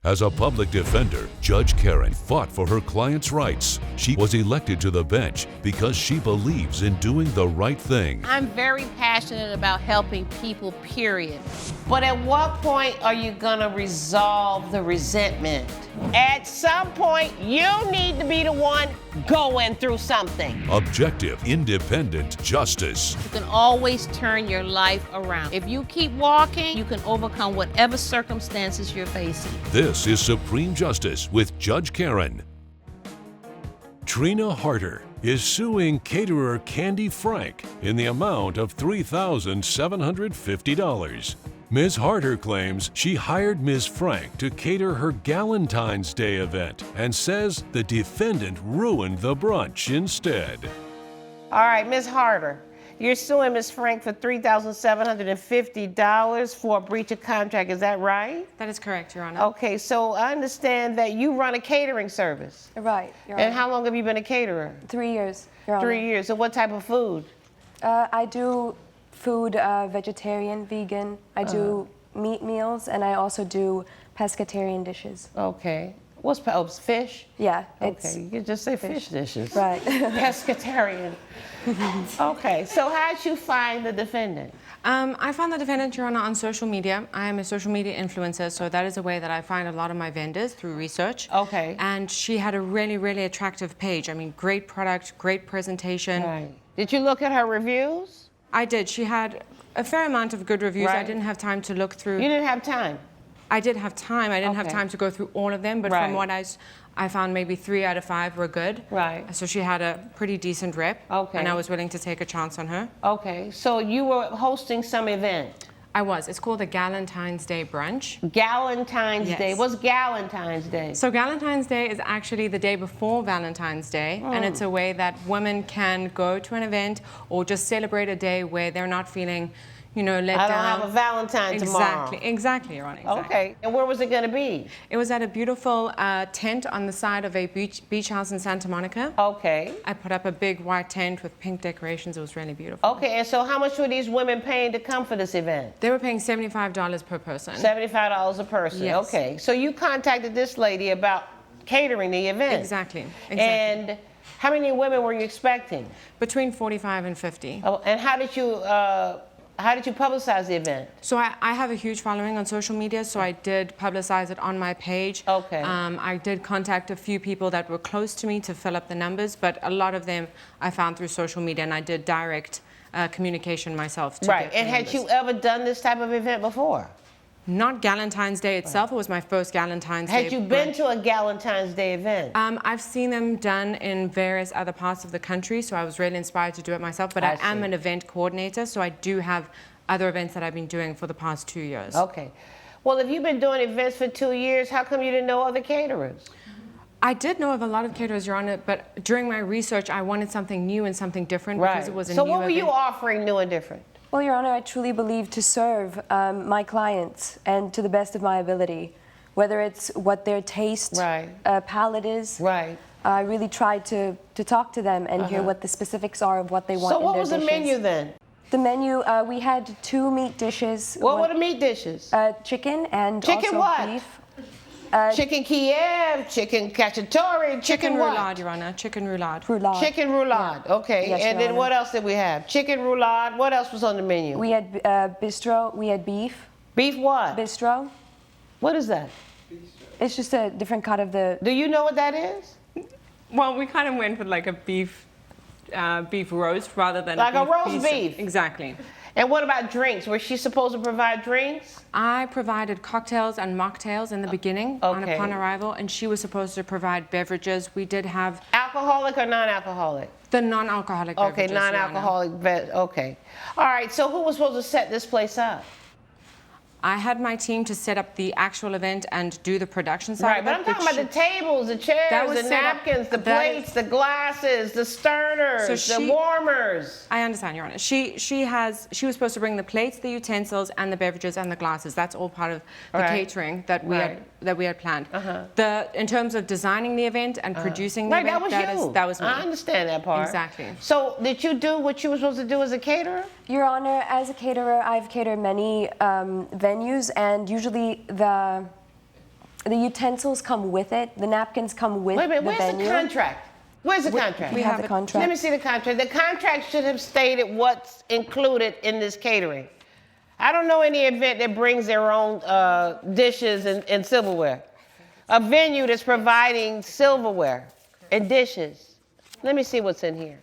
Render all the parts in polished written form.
As a public defender, Judge Karen fought for her clients' rights. She was elected to the bench because she believes in doing the right thing. I'm very passionate about helping people, period. But at what point are you gonna resolve the resentment? At some point, you need to be the one going through something. Objective, independent justice. You can always turn your life around. If you keep walking, you can overcome whatever circumstances you're facing. This is Supreme Justice with Judge Karen. Trina Harder is suing caterer Candy Frank in the amount of $3,750. Ms. Harder claims she hired Ms. Frank to cater her Galentine's Day event and says the defendant ruined the brunch instead. All right, Ms. Harder, you're suing Ms. Frank for $3,750 for a breach of contract, is that right? That is correct, Your Honor. Okay, so I understand that you run a catering service. Right, Your Honor. And how long have you been a caterer? 3 years, Your Honor. 3 years. So what type of food? I do food, vegetarian, vegan. I do meat meals, and I also do pescatarian dishes. Okay. What's fish? Yeah. Okay, you can just say fish dishes. Right. Pescatarian. Okay, so how'd you find the defendant? I found the defendant, Your Honor, on social media. I am a social media influencer, so that is a way that I find a lot of my vendors through research. Okay. And she had a really, really attractive page. I mean, great product, great presentation. Right. Did you look at her reviews? I did. She had a fair amount of good reviews. Right. I didn't have time to look through. You didn't have time? I did have time. I didn't have time to go through all of them, but Right. from what I found maybe 3 out of 5 were good. Right. So she had a pretty decent rep. Okay. And I was willing to take a chance on her. Okay, so you were hosting some event? I was. It's called the Galentine's Day Brunch. Galentine's Yes. Day. What's Galentine's Day? So Galentine's Day is actually the day before Valentine's Day, and it's a way that women can go to an event or just celebrate a day where they're not feeling, let I down. don't have a Valentine tomorrow. Exactly, Your Honor. Exactly. Okay, and where was it going to be? It was at a beautiful tent on the side of a beach house in Santa Monica. Okay. I put up a big white tent with pink decorations. It was really beautiful. Okay, and so how much were these women paying to come for this event? They were paying $75 per person. $75 a person. Yes. Okay, so you contacted this lady about catering the event. Exactly. And how many women were you expecting? Between 45 and 50. Oh, and how did you publicize the event? So I have a huge following on social media, so I did publicize it on my page. Okay. I did contact a few people that were close to me to fill up the numbers, but a lot of them I found through social media, and I did direct communication myself. Right, and had you ever done this type of event before? Not Galentine's Day itself. It was my first Galentine's Day. Had you been to a Galentine's Day event? I've seen them done in various other parts of the country, so I was really inspired to do it myself. But I am an event coordinator, so I do have other events that I've been doing for the past 2 years. Okay. Well, if you've been doing events for 2 years, how come you didn't know other caterers? I did know of a lot of caterers, Your Honor, but during my research, I wanted something new and something different because it was a new event. So what were you offering new and different? Well, Your Honor, I truly believe to serve my clients and to the best of my ability, whether it's what their taste palette is. Right. I really try to talk to them and hear what the specifics are of what they want in their dishes. So what was the menu then? The menu, we had 2 meat dishes. What were the meat dishes? Chicken and chicken also what? beef. Chicken Kiev, chicken cacciatore, chicken roulade, Your Honor. Chicken roulade. Chicken roulade, okay. Yes, and then what else did we have? Chicken roulade, what else was on the menu? We had bistro, we had beef. Beef what? Bistro. What is that? It's just a different cut of the... Do you know what that is? Well, we kind of went with like a beef roast rather than like a roast beef. Exactly. And what about drinks? Was she supposed to provide drinks? I provided cocktails and mocktails in the beginning upon arrival, and she was supposed to provide beverages. We did have... Alcoholic or non-alcoholic? The non-alcoholic beverages. Okay, non-alcoholic, okay. All right, so who was supposed to set this place up? I had my team to set up the actual event and do the production side of it. Right, but I'm talking about the tables, the chairs, the napkins, the plates, the glasses, the sterners, the warmers. I understand, Your Honor. She was supposed to bring the plates, the utensils, and the beverages and the glasses. That's all part of the catering that we had planned. In terms of designing the event and producing the event, that was me. I understand that part. Exactly. So did you do what you were supposed to do as a caterer? Your Honor, as a caterer, I've catered many venues, and usually the The utensils come with it. The napkins come with Wait a minute, the where's venue. the contract? Where's the contract? We have the contract. Let me see the contract. The contract should have stated what's included in this catering. I don't know any event that brings their own dishes and silverware. A venue that's providing silverware and dishes. Let me see what's in here.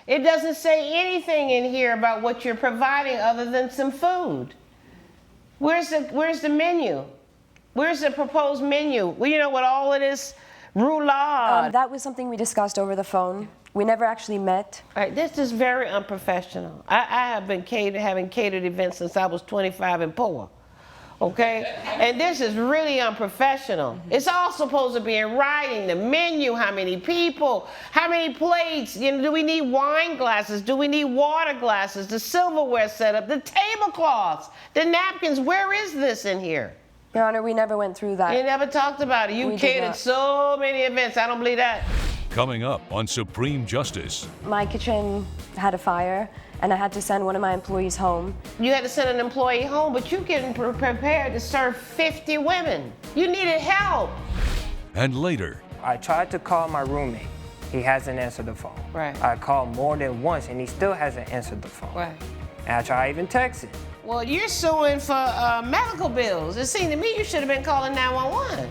It doesn't say anything in here about what you're providing other than some food. Where's the menu? Where's the proposed menu? Well, you know what all of this roulade. That was something we discussed over the phone. We never actually met. All right, this is very unprofessional. I have been having catered events since I was 25 and poor. Okay? And this is really unprofessional. It's all supposed to be in writing, the menu, how many people, how many plates, you know, do we need wine glasses, do we need water glasses, the silverware setup, the tablecloths, the napkins, where is this in here? Your Honor, we never went through that. You never talked about it. You catered so many events, I don't believe that. Coming up on Supreme Justice. My kitchen had a fire, and I had to send one of my employees home. You had to send an employee home, but you getting prepared to serve 50 women. You needed help. And later. I tried to call my roommate. He hasn't answered the phone. Right. I called more than once, and he still hasn't answered the phone. Right. And I tried even texting. Well, you're suing for medical bills. It seemed to me you should have been calling 911.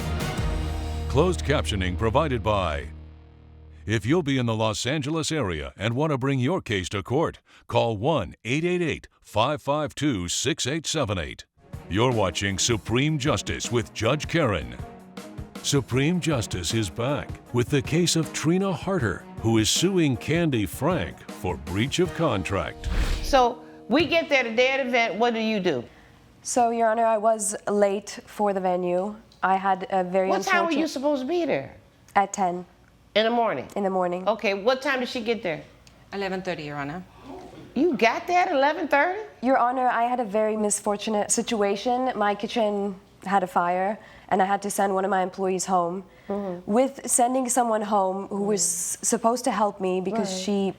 Closed captioning provided by. If you'll be in the Los Angeles area and want to bring your case to court, call 1-888-552-6878. You're watching Supreme Justice with Judge Karen. Supreme Justice is back with the case of Trina Harter, who is suing Candy Frank for breach of contract. So we get there the day of the event, what do? So, Your Honor, I was late for the venue. I had a very What time were you supposed to be there? At 10. In the morning? In the morning. Okay, what time did she get there? 11:30, Your Honor. You got there at 11:30? Your Honor, I had a very misfortunate situation. My kitchen had a fire, and I had to send one of my employees home. With sending someone home who was supposed to help me because she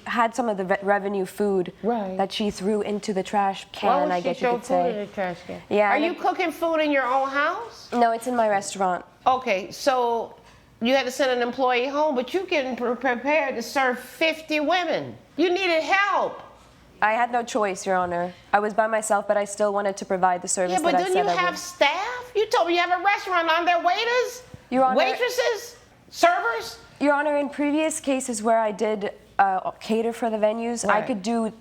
had some of the revenue food that she threw into the trash can, I guess you could say. Food in the trash can? Yeah. Are you cooking food in your own house? No, it's in my restaurant. Okay, so you had to send an employee home, but you getting prepared to serve 50 women. You needed help. I had no choice, Your Honor. I was by myself, but I still wanted to provide the service that I said I would. Yeah, but don't you have staff? You told me you have a restaurant. Aren't there waiters? Your Honor, waitresses? Servers? Your Honor, in previous cases where I did cater for the venues, I could do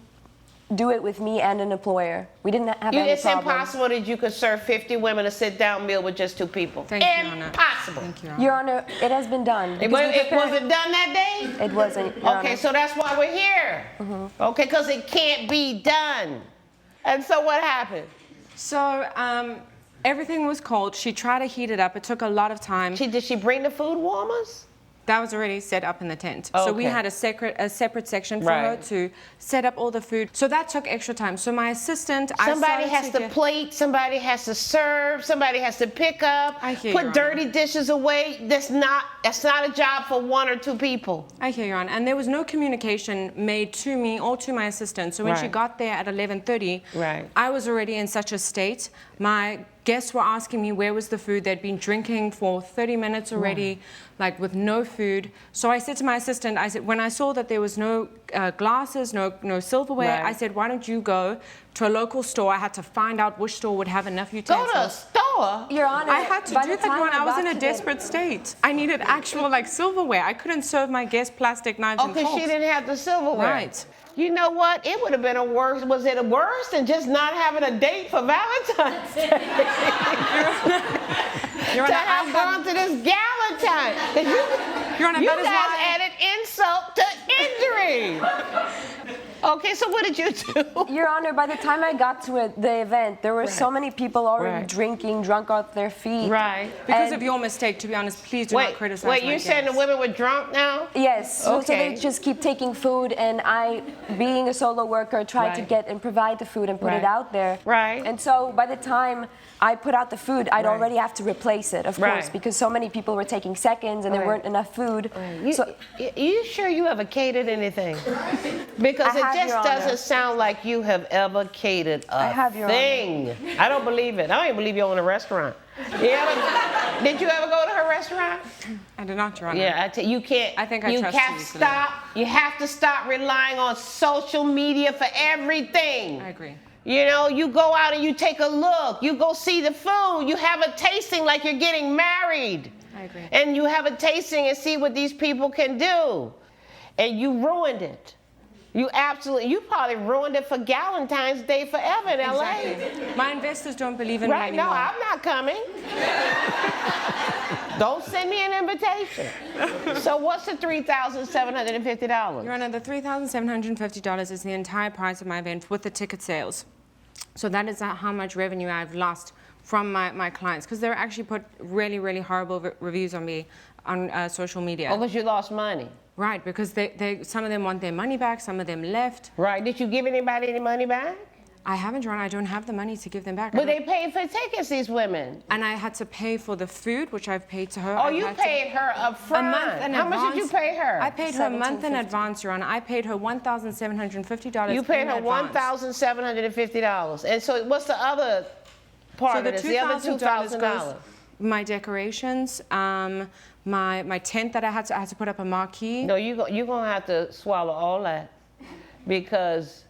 it with me and an employer. We didn't have any It's problem. impossible that you could serve 50 women a sit-down meal with just 2 people. Thank you, Your Honor. Impossible. Thank you, Your Honor. Your Honor, it has been done. Was it done that day? It wasn't, Your Okay, Honor. so that's why we're here. Okay, because it can't be done. And so what happened? So everything was cold. She tried to heat it up. It took a lot of time. Did she bring the food warmers? That was already set up in the tent. So we had a separate section for her to set up all the food. So that took extra time. So my assistant, somebody has to plate, somebody has to serve, somebody has to pick up, put dirty dishes away. That's not a job for 1 or 2 people. I hear you, Your Honor. And there was no communication made to me or to my assistant. So when she got there at 11:30, I was already in such a state. My guests were asking me where was the food. They'd been drinking for 30 minutes already, like with no food. So I said to my assistant, I said, when I saw that there was no glasses, no silverware, I said, why don't you go to a local store? I had to find out which store would have enough utensils. Go to a store? Your Honor, I had to do that when I was in a desperate state. I needed actual silverware. I couldn't serve my guests plastic knives and forks. Because she didn't have the silverware. Right. You know what? It would have been was it worse than just not having a date for Valentine's Day? Your Honor, to have gone to this Galentine. Your Honor, you that is guys why added insult to injury. Okay, so what did you do? Your Honor, by the time I got to the event, there were so many people already drinking, drunk off their feet. Because of your mistake, to be honest, please do not criticize my you're saying the women were drunk now? Yes. So they just keep taking food, and I, being a solo worker, tried to get and provide the food and put it out there. And so by the time I put out the food, I'd already have to replace it, of course, because so many people were taking seconds and there weren't enough food. You sure you ever catered anything? Because it just Your doesn't Honor. sound like you have ever catered a have, Your Honor. thing. I don't believe it. I don't even believe you own a restaurant. Did you ever go to her restaurant? I did not, Your Honor. Yeah, you can't. I think I you trust have you to easily. stop. You have to stop relying on social media for everything. I agree. You know, you go out and you take a look. You go see the food. You have a tasting like you're getting married. I agree. And you have a tasting and see what these people can do. And you ruined it. You probably ruined it for Galentine's Day forever in LA. Exactly. My investors don't believe in me Right? No, anymore. I'm not coming. Don't send me an invitation. So what's the $3,750? Your Honor, the $3,750 is the entire price of my event with the ticket sales. So that is how much revenue I've lost from my clients, because they're actually put really, really horrible reviews on me on social media. Oh, because you lost money. Right, because some of them want their money back, some of them left. Right. Did you give anybody any money back? I haven't, Your Honor. I don't have the money to give them back. But they paid for tickets, these women. And I had to pay for the food, which I've paid to her. Oh, you paid her up front. A month in How advance. much did you pay her? I paid her a month in $1,750. advance, Your Honor. I paid her $1,750. You paid in her advance. $1,750. And so what's the other part So of the this? The other $2,000 $2,000? goes my decorations, my tent that I had to put up a marquee. No, you're going to have to swallow all that, because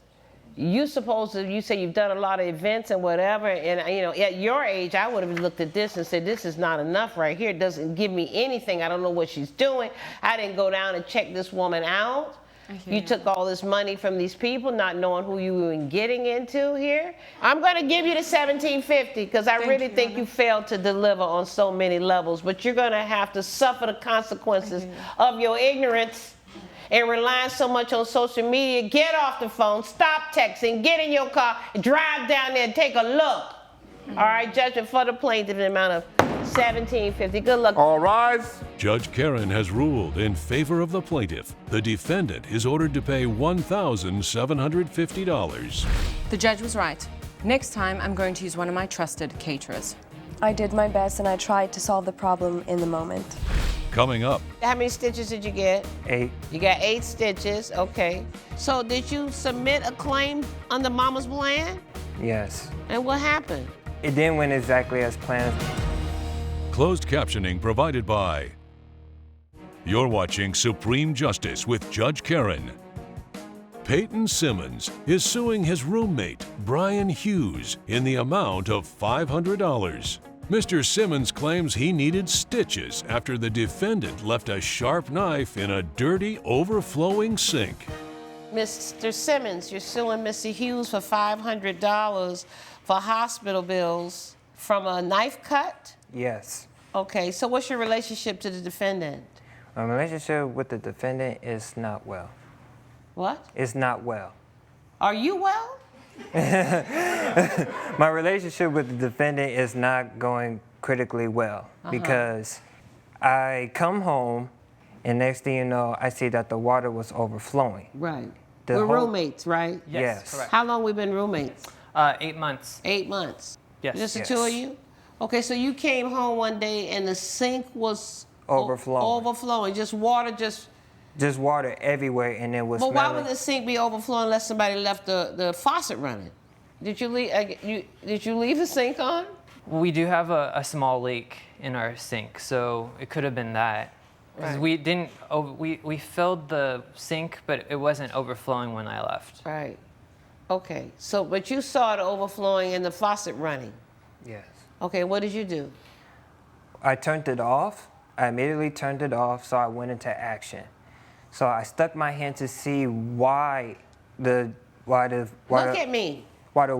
you say you've done a lot of events and whatever, and at your age, I would have looked at this and said, this is not enough right here. It doesn't give me anything. I don't know what she's doing. I didn't go down and check this woman out. You took all this money from these people, not knowing who you were getting into here. I'm going to give you the $1,750 because I really think you failed to deliver on so many levels, but you're going to have to suffer the consequences of your ignorance and relying so much on social media. Get off the phone, stop texting, get in your car, drive down there and take a look. All right, judgment for the plaintiff in the amount of $1,750. Good luck. All rise. Judge Karen has ruled in favor of the plaintiff. The defendant is ordered to pay $1,750. The judge was right. Next time, I'm going to use one of my trusted caterers. I did my best and I tried to solve the problem in the moment. Coming up, How many stitches did you get? 8. You got 8 stitches, okay. So did you submit a claim under Mama's plan? Yes. And what happened? It didn't went exactly as planned. closed captioning provided by. You're watching Supreme Justice with Judge Karen. Peyton Simmons is suing his roommate, Brian Hughes, in the amount of $500. Mr. Simmons claims he needed stitches after the defendant left a sharp knife in a dirty, overflowing sink. Mr. Simmons, you're suing Mr. Hughes for $500 for hospital bills from a knife cut? Yes. Okay, so what's your relationship to the defendant? My relationship with the defendant is not well. What? It's not well. Are you well? My relationship with the defendant is not going critically well because I come home and next thing you know, I see that the water was overflowing. Right. The We're whole- roommates, right? Yes. correct. How long we been roommates? 8 months. 8 months. Yes. Just the Yes. two of you? Okay, so you came home one day and the sink was Overflowing. Overflowing. Just water, just. Just water everywhere and it was But why smelling. would the sink be overflowing unless somebody left the faucet running? Did you leave? Did you leave the sink on? We do have a small leak in our sink, so it could have been that. Because Right. we didn't, we filled the sink, but it wasn't overflowing when I left. Right. Okay. So, but you saw it overflowing and the faucet running. Yes. Okay. What did you do? I turned it off. I immediately turned it off, so I went into action. So I stuck my hand to see why the Look at me. water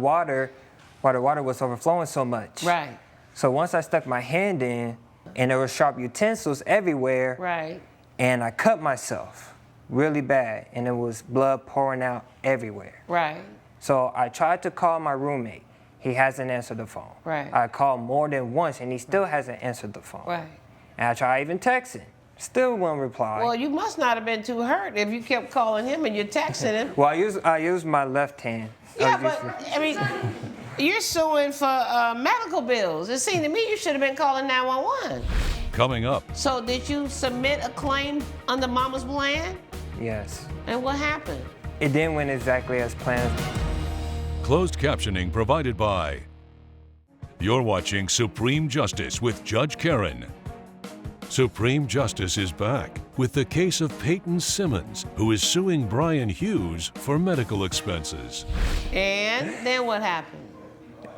was overflowing so much. Right. So once I stuck my hand in, and there were sharp utensils everywhere, Right. and I cut myself really bad, and there was blood pouring out everywhere. Right. So I tried to call my roommate. He hasn't answered the phone. Right. I called more than once, and he still hasn't answered the phone. Right. And I tried even texting. Still won't reply. Well, you must not have been too hurt if you kept calling him and you're texting him. Well, I use my left hand. Yeah, but I mean, you're suing for medical bills. It seemed to me you should have been calling 911. Coming up, So did you submit a claim under Mama's plan? Yes. And what happened? It didn't went exactly as planned. Closed captioning provided by. You're watching Supreme Justice with Judge Karen. Supreme Justice is back with the case of Peyton Simmons, who is suing Brian Hughes for medical expenses. And then what happened?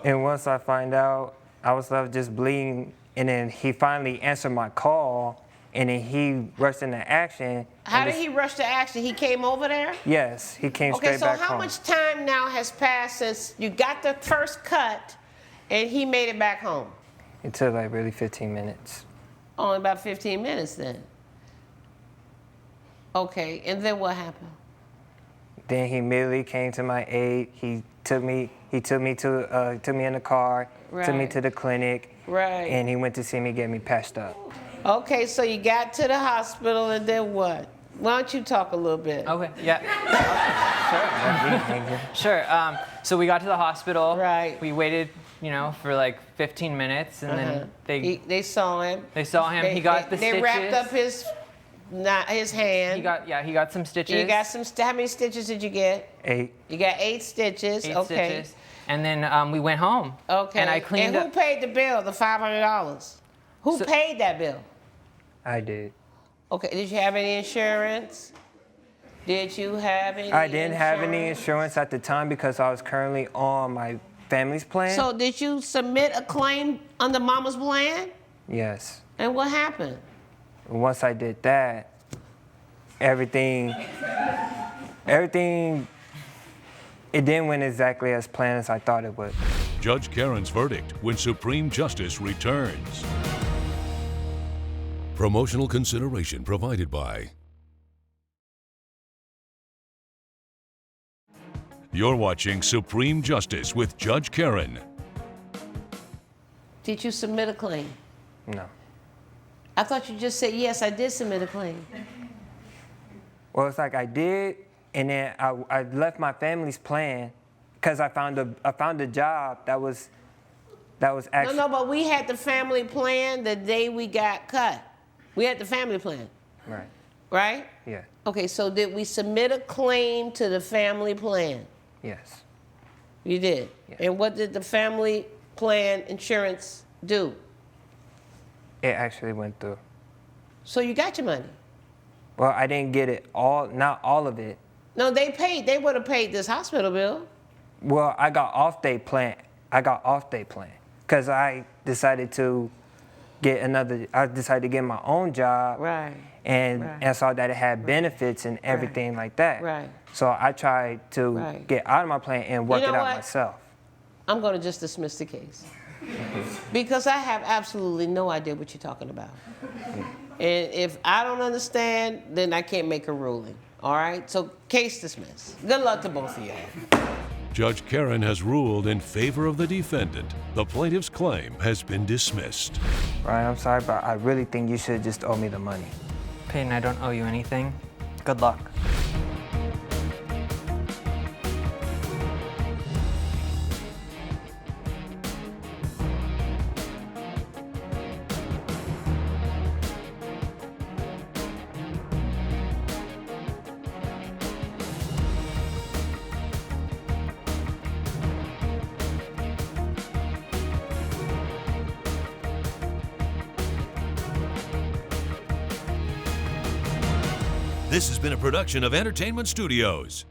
And once I find out, I was left just bleeding, and then he finally answered my call, and then he rushed into action. How did he rush to action? He came over there? Yes, he came Okay, straight so back how home. much time now has passed since you got the first cut and he made it back home? It took like really 15 minutes. Only about 15 minutes then. Okay, and then what happened? Then he immediately came to my aid. He took me in the car, took me Right. to the clinic, Right. and he went to see me, get me patched up. Okay, so you got to the hospital and then what? Why don't you talk a little bit? Okay, yeah. Sure. So we got to the hospital. Right. We waited, for like 15 minutes, and then They saw him. they saw him. He got the They stitches. wrapped up his hand. He got some stitches. You got some. How many stitches did you get? 8. You got 8 stitches. 8 okay. stitches. And then we went home. Okay. And I cleaned And who up. paid the bill? The $500. Who paid that bill? I did. Okay. Did you have any insurance? Did you have any? I didn't have any insurance at the time because I was currently on my family's plan. So did you submit a claim under Mama's plan? Yes. And what happened? Once I did that, everything, it didn't went exactly as planned as I thought it would. Judge Karen's verdict when Supreme Justice returns. Promotional consideration provided by. You're watching Supreme Justice with Judge Karen. Did you submit a claim? No. I thought you just said, yes, I did submit a claim. Well, it's like I did, and then I left my family's plan because I found a job that was actually. No, but we had the family plan the day we got cut. We had the family plan, Right. right? Yeah. Okay, so did we submit a claim to the family plan? Yes. You did. Yeah. And what did the family plan insurance do? It actually went through. So you got your money. Well, I didn't get it all, not all of it. No, they paid. They would have paid this hospital bill. Well, I got off day plan because I decided to get my own job. Right. And saw that it had benefits and everything like that. Right. So I tried to get out of my plan and work You know it out what? myself. I'm going to just dismiss the case because I have absolutely no idea what you're talking about. And if I don't understand, then I can't make a ruling. All right? So case dismissed. Good luck to both of you. Judge Karen has ruled in favor of the defendant. The plaintiff's claim has been dismissed. Ryan, I'm sorry, but I really think you should just owe me the money. Peyton, I don't owe you anything. Good luck. This has been a production of Entertainment Studios.